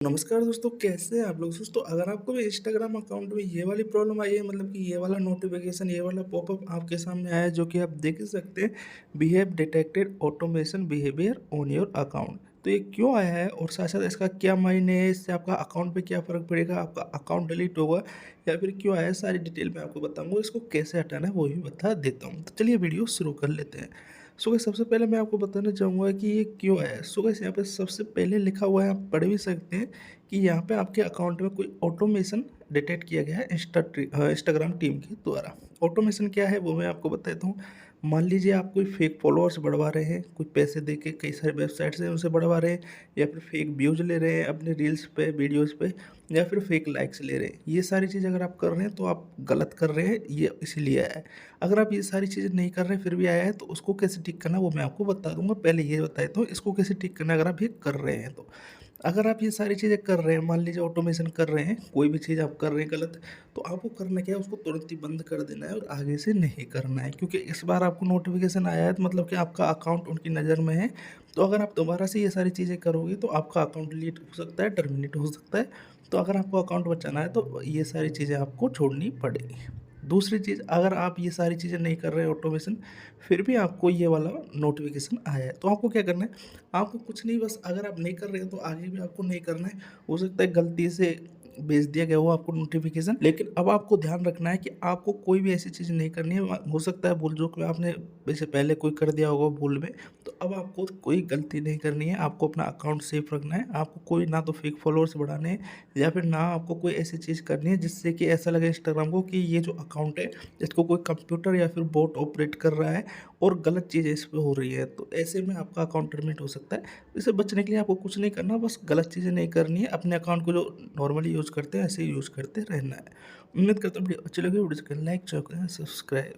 नमस्कार दोस्तों, कैसे हैं आप लोग? दोस्तों, अगर आपको भी इंस्टाग्राम अकाउंट में ये वाली प्रॉब्लम आई है, मतलब कि ये वाला नोटिफिकेशन, ये वाला पॉपअप आपके सामने आया है, जो कि आप देख ही सकते हैं, behave detected automation behaviour on your account. तो ये क्यों आया है और साथ साथ इसका क्या मायने है, इससे आपका अकाउंट पे क्या फ़र्क पड़ेगा, आपका अकाउंट डिलीट होगा या फिर क्यों आया है, सारी डिटेल मैं आपको बताऊंगा। इसको कैसे हटाना है वो भी बता देता हूँ। तो चलिए वीडियो शुरू कर लेते हैं। सो गाइस, सबसे पहले मैं आपको बताना चाहूँगा कि ये क्यों आया है। सो गाइस, यहाँ पे सबसे पहले लिखा हुआ है, आप पढ़ भी सकते हैं कि यहाँ पे आपके अकाउंट में कोई ऑटोमेशन डिटेक्ट किया गया है इंस्टाग्राम टीम के द्वारा। ऑटोमेशन क्या है वो मैं आपको बता देता हूँ। मान लीजिए आप कोई फेक फॉलोअर्स बढ़वा रहे हैं, कोई पैसे दे के कई सारे वेबसाइट से उनसे बढ़वा रहे हैं, या फिर फेक व्यूज़ ले रहे हैं अपने रील्स पे, वीडियोज़ पे, या फिर फेक लाइक्स ले रहे हैं। ये सारी चीज़ अगर आप कर रहे हैं तो आप गलत कर रहे हैं, ये इसीलिए आया है। अगर आप ये सारी चीज़ें नहीं कर रहे फिर भी आया है तो उसको कैसे ठीक करना है वो मैं आपको बता दूंगा। पहले ये बता देता हूँ इसको कैसे ठीक करना है अगर आप ये कर रहे हैं तो। अगर आप ये सारी चीज़ें कर रहे हैं, मान लीजिए ऑटोमेशन कर रहे हैं, कोई भी चीज़ आप कर रहे हैं गलत, तो आपको करना क्या है, उसको तुरंत ही बंद कर देना है और आगे से नहीं करना है। क्योंकि इस बार आपको नोटिफिकेशन आया है तो मतलब कि आपका अकाउंट उनकी नज़र में है। तो अगर आप दोबारा से ये सारी चीज़ें करोगे तो आपका अकाउंट डिलीट हो सकता है, टर्मिनेट हो सकता है। तो अगर आपको अकाउंट बचाना है तो ये सारी चीज़ें आपको छोड़नी पड़ेगी। दूसरी चीज़, अगर आप ये सारी चीज़ें नहीं कर रहे ऑटोमेशन, फिर भी आपको ये वाला नोटिफिकेशन आया है, तो आपको क्या करना है, आपको कुछ नहीं, बस अगर आप नहीं कर रहे हो तो आगे भी आपको नहीं करना है। हो सकता है गलती से भेज दिया गया हो आपको नोटिफिकेशन, लेकिन अब आपको ध्यान रखना है कि आपको कोई भी ऐसी चीज़ नहीं करनी है। हो सकता है भूल चूक में आपने वैसे पहले कोई कर दिया होगा भूल में, तो अब आपको कोई गलती नहीं करनी है। आपको अपना अकाउंट सेफ रखना है। आपको कोई ना तो फेक फॉलोअर्स बढ़ाने हैं, या फिर ना आपको कोई ऐसी चीज़ करनी है जिससे कि ऐसा लगे इंस्टाग्राम को कि ये जो अकाउंट है इसको कोई कंप्यूटर या फिर बोट ऑपरेट कर रहा है और गलत चीज़ें इस पे हो रही है। तो ऐसे में आपका अकाउंट टर्मिनेट हो सकता है। इससे बचने के लिए आपको कुछ नहीं करना, बस गलत चीज़ें नहीं करनी है। अपने अकाउंट को जो नॉर्मली यूज़ करते हैं ऐसे ही यूज़ करते रहना है। उम्मीद करता हूँ वीडियो अच्छी लगी। वीडियो को लाइक, शेयर करें, सब्सक्राइब।